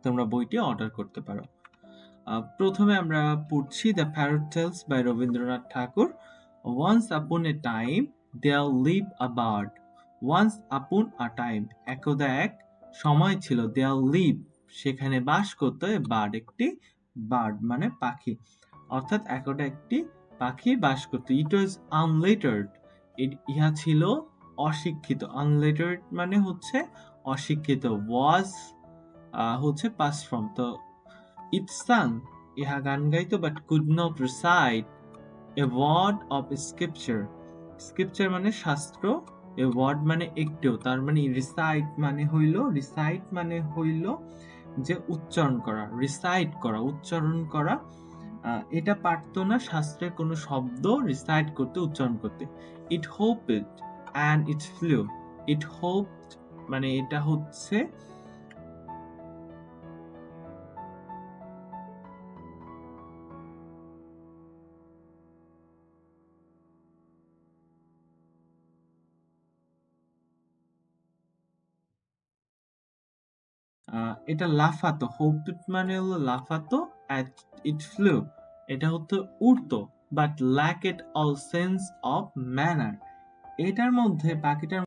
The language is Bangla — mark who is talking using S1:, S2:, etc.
S1: তোমরা বইটি অর্ডার করতে পারো। প্রথমে আমরা পড়ছি the parrot tales by Rabindranath Tagore. Once upon a time there live a bird. Once upon a time, একদা এক সময় ছিল, দেয়ার লিভ সেখানে বাস করত, এ বার্ড একটি বার্ড মানে পাখি, অর্থাৎ একদা একটি পাখি বাস করত। ইট ওয়াজ আনলেটার্ড, ইহা ছিল অশিক্ষিত। আনলেটার্ড মানে হচ্ছে অশিক্ষিত। ওয়াজ হচ্ছে পাস্ট ফর্ম। তো ইট সাং, ইহা গান গাইতো, but could not recite a word of scripture. Scripture মানে শাস্ত্র, এ ওয়ার্ড মানে একটিও, তার মানে রিসাইট মানে হইল যে উচ্চারণ করা, রিসাইট করা, উচ্চারণ করা। এটা পারতো না শাস্ত্রের কোনো শব্দ রিসাইট করতে, উচ্চারণ করতে। It hopped and it flew. It hopped মানে এটা হচ্ছে এটা লাফাতো। হোপড মানে হলো লাফাতো, অ্যাট ইট ফ্লু এটা হচ্ছে উড়তো, but lacked all sense of manner এটার মধ্যে পাখিটার